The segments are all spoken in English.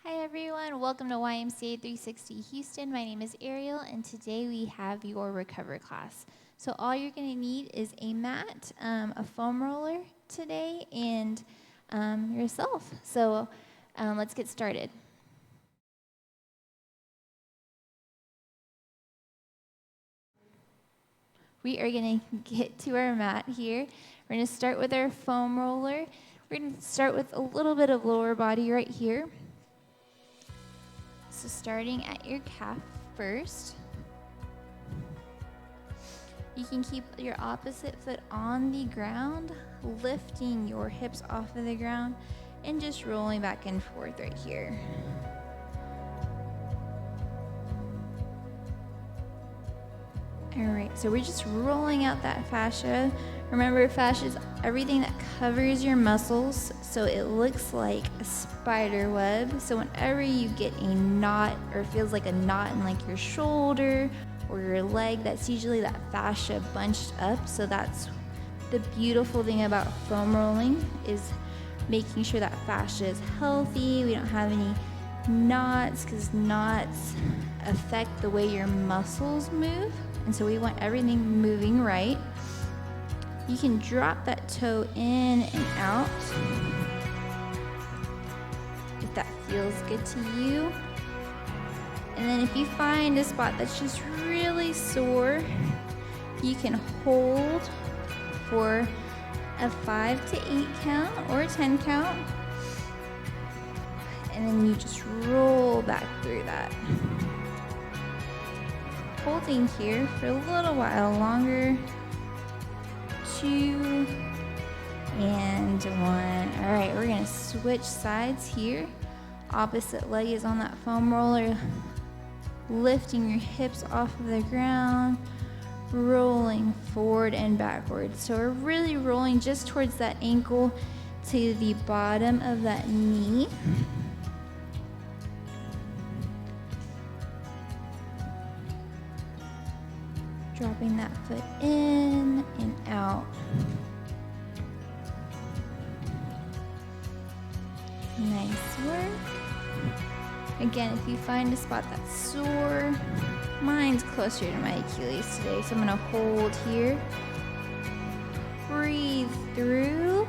Hi everyone, welcome to YMCA 360 Houston. My name is Ariel and today we have your recover class. So all you're going to need is a mat, a foam roller today, and yourself. So let's get started. We are going to get to our mat here. We're going to start with our foam roller. We're going to start with a little bit of lower body right here. So starting at your calf first. You can keep your opposite foot on the ground, lifting your hips off of the ground, and just rolling back and forth right here. All right, so we're just rolling out that fascia. Remember, fascia is everything that covers your muscles, so it looks like a spider web. So whenever you get a knot or feels like a knot in like your shoulder or your leg, that's usually that fascia bunched up. So that's the beautiful thing about foam rolling, is making sure that fascia is healthy. We don't have any knots, because knots affect the way your muscles move. And so we want everything moving right. You can drop that toe in and out if that feels good to you. And then if you find a spot that's just really sore, you can hold for a 5 to 8 count or a 10 count. And then you just roll back through that. Holding here for a little while longer. 2 and 1. All right, we're gonna switch sides here. Opposite leg is on that foam roller, lifting your hips off of the ground, rolling forward and backwards. So we're really rolling just towards that ankle to the bottom of that knee. Dropping that foot in and out. Nice work. Again, if you find a spot that's sore, mine's closer to my Achilles today, so I'm gonna hold here. Breathe through.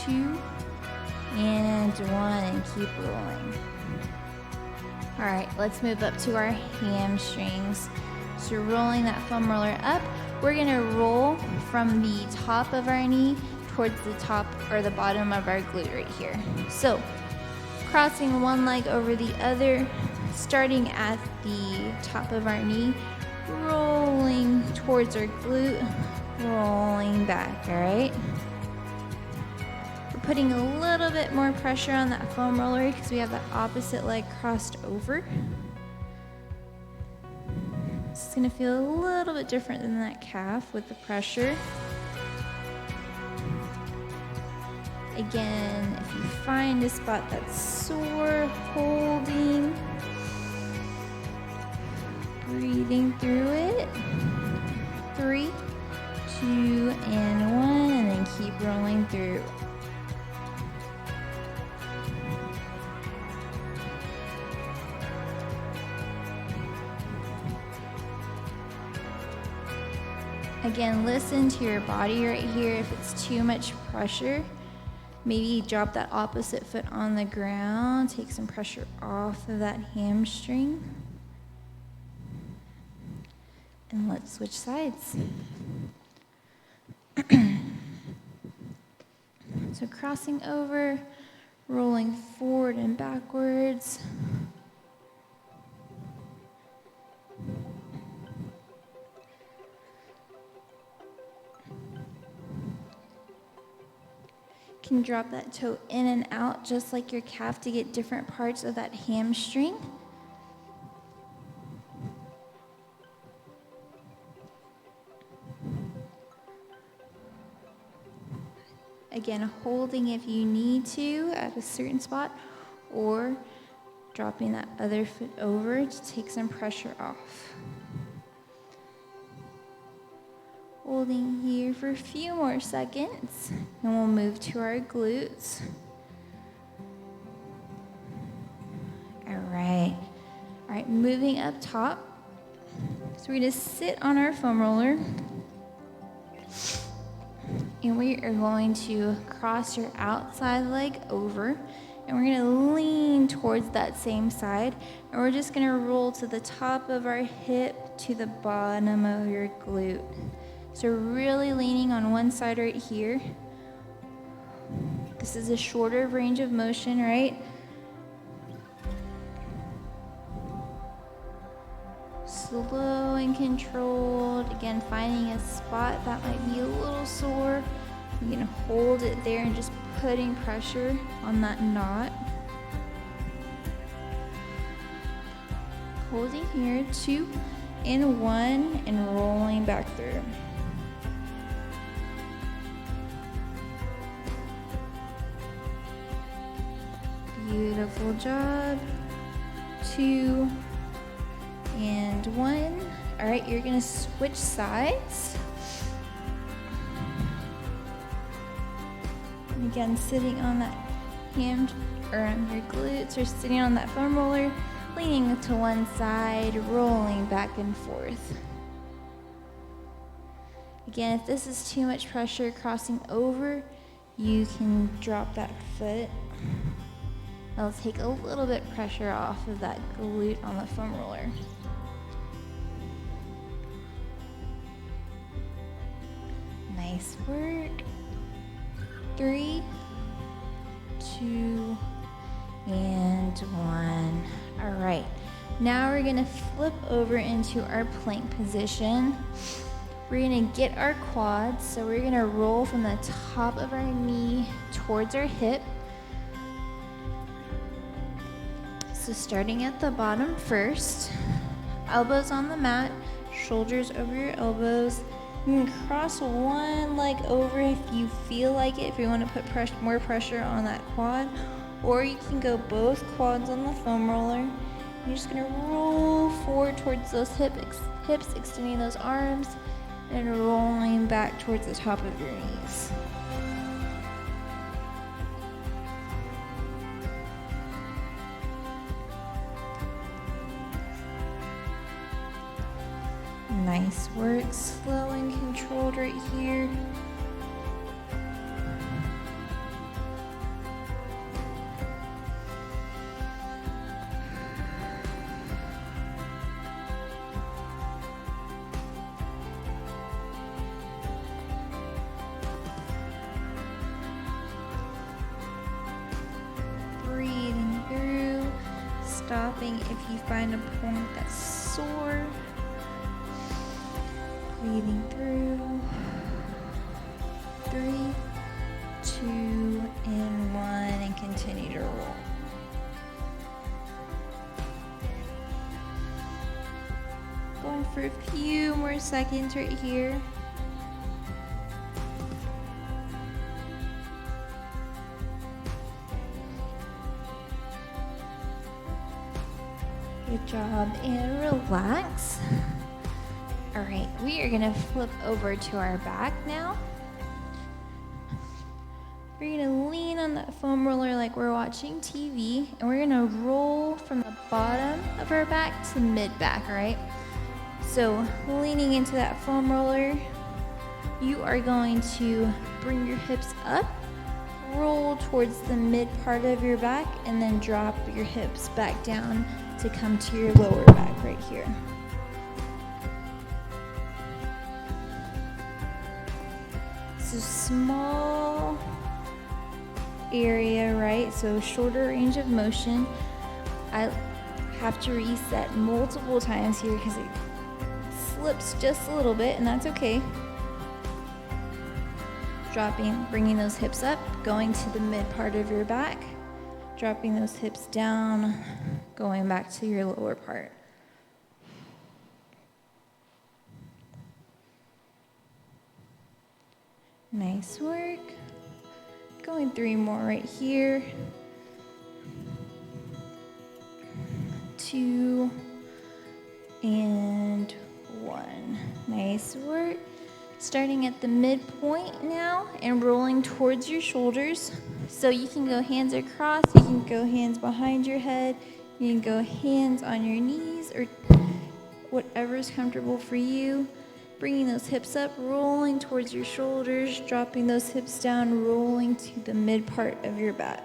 2 and 1, and keep rolling. All right, let's move up to our hamstrings. So rolling that foam roller up, we're gonna roll from the top of our knee towards the top or the bottom of our glute right here. So crossing one leg over the other, starting at the top of our knee, rolling towards our glute, rolling back, all right? We're putting a little bit more pressure on that foam roller because we have that opposite leg crossed over. It's gonna feel a little bit different than that calf with the pressure. Again, if you find a spot that's sore, holding, breathing through it. 3, 2, and 1, and then keep rolling through. Again, listen to your body right here. If it's too much pressure, maybe drop that opposite foot on the ground, take some pressure off of that hamstring. And let's switch sides. So crossing over, rolling forward and backwards. Can drop that toe in and out just like your calf to get different parts of that hamstring. Again, holding if you need to at a certain spot, or dropping that other foot over to take some pressure off. Holding here for a few more seconds, and we'll move to our glutes. right, moving up top. So we're gonna sit on our foam roller. And we are going to cross your outside leg over. And we're gonna lean towards that same side. And we're just gonna roll to the top of our hip to the bottom of your glute. So really leaning on one side right here. This is a shorter range of motion, right? Slow and controlled. Again, finding a spot that might be a little sore. You can hold it there and just putting pressure on that knot. Holding here, 2 and 1, and rolling back through. Beautiful job. 2 and 1. All right, you're gonna switch sides. And again, sitting on that hand or on your glutes, or sitting on that foam roller, leaning to one side, rolling back and forth. Again, if this is too much pressure crossing over, you can drop that foot. That'll take a little bit pressure off of that glute on the foam roller. Nice work. 3, 2, and 1. All right. Now we're gonna flip over into our plank position. We're gonna get our quads, so we're gonna roll from the top of our knee towards our hip. So starting at the bottom first, elbows on the mat, shoulders over your elbows. You can cross one leg over if you feel like it, if you want to put more pressure on that quad, or you can go both quads on the foam roller. You're just gonna roll forward towards those hips, extending those arms, and rolling back towards the top of your knees. Nice work, slow and controlled right here. Breathing through, stopping if you find a point that's sore. Breathing through. 3, 2, and 1, and continue to roll. Going for a few more seconds right here. Good job, and relax. All right, we are gonna flip over to our back now. We're gonna lean on that foam roller like we're watching TV, and we're gonna roll from the bottom of our back to mid-back, all right? So leaning into that foam roller, you are going to bring your hips up, roll towards the mid part of your back, and then drop your hips back down to come to your lower back right here. So small area, right? So shorter range of motion. I have to reset multiple times here because it slips just a little bit, and that's okay. Dropping, bringing those hips up, going to the mid part of your back, dropping those hips down, going back to your lower part. Nice work. Going 3 more right here. 2 and 1. Nice work. Starting at the midpoint now and rolling towards your shoulders. So you can go hands across, you can go hands behind your head, You can go hands on your knees or whatever is comfortable for you. Bringing those hips up, rolling towards your shoulders, dropping those hips down, rolling to the mid part of your back.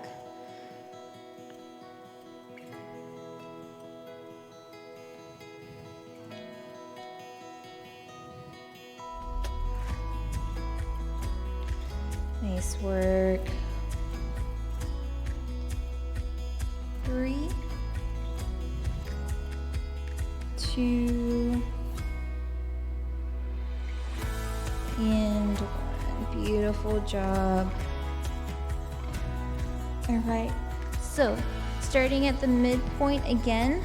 Nice work. 3, 2, and 1. Beautiful job. All right, so starting at the midpoint again,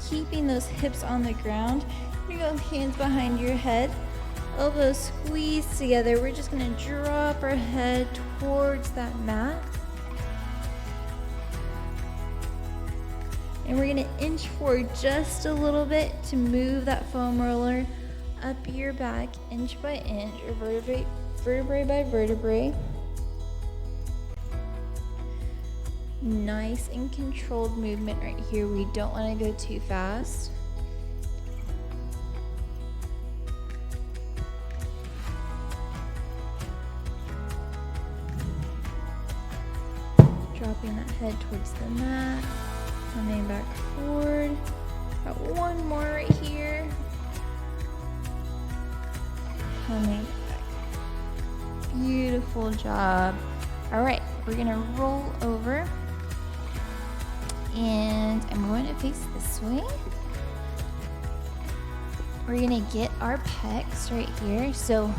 keeping those hips on the ground. You're gonna go hands behind your head, elbows squeeze together. We're just gonna drop our head towards that mat. And we're gonna inch forward just a little bit to move that foam roller up your back, inch by inch, or vertebrae by vertebrae. Nice and controlled movement right here. We don't wanna go too fast. Dropping that head towards the mat, coming back forward. Got one more right here. Coming back. Beautiful job. All right, we're gonna roll over and I'm going to face this way. We're gonna get our pecs right here. So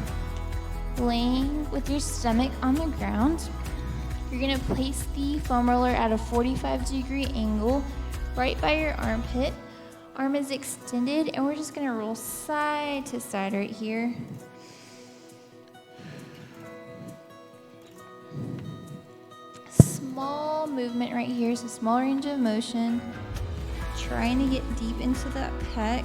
laying with your stomach on the ground, you're gonna place the foam roller at a 45-degree angle right by your armpit. Arm is extended and we're just gonna roll side to side right here. Small movement right here, so small range of motion. Trying to get deep into that pec.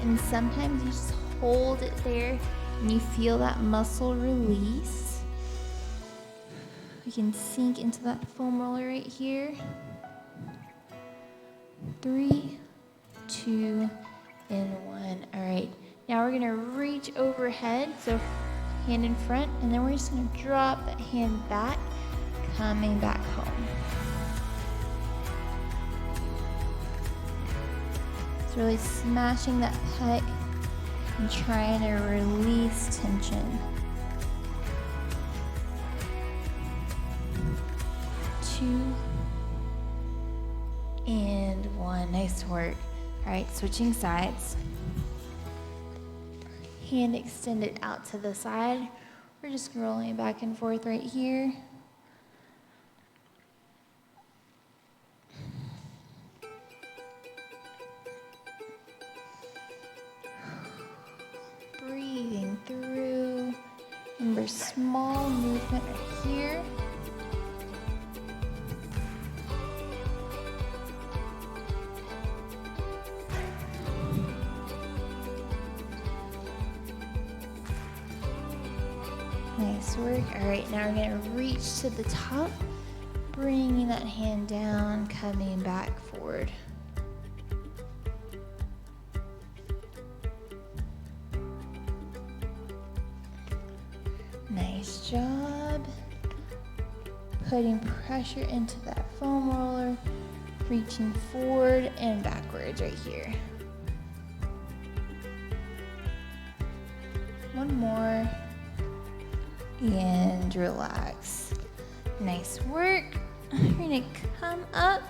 And sometimes you just hold it there and you feel that muscle release. You can sink into that foam roller right here. 3, 2, and 1. All right, now we're gonna reach overhead, so hand in front, and then we're just gonna drop that hand back, coming back home. It's really smashing that pec and trying to release tension. 2, and 1. Nice work. All right, switching sides. Hand extended out to the side. We're just rolling back and forth right here. Breathing through. Remember, small movement right here. Nice work. All right, now we're gonna reach to the top, bringing that hand down, coming back forward. Nice job. Putting pressure into that foam roller, reaching forward and backwards right here. One more. And relax. Nice work. We're gonna come up.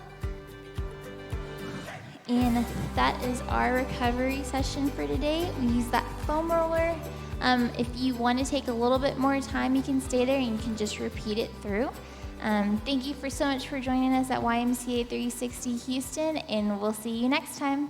And that is our recovery session for today. We use that foam roller. If you want to take a little bit more time, you can stay there and you can just repeat it through. Thank you so much for joining us at YMCA 360 Houston, and we'll see you next time.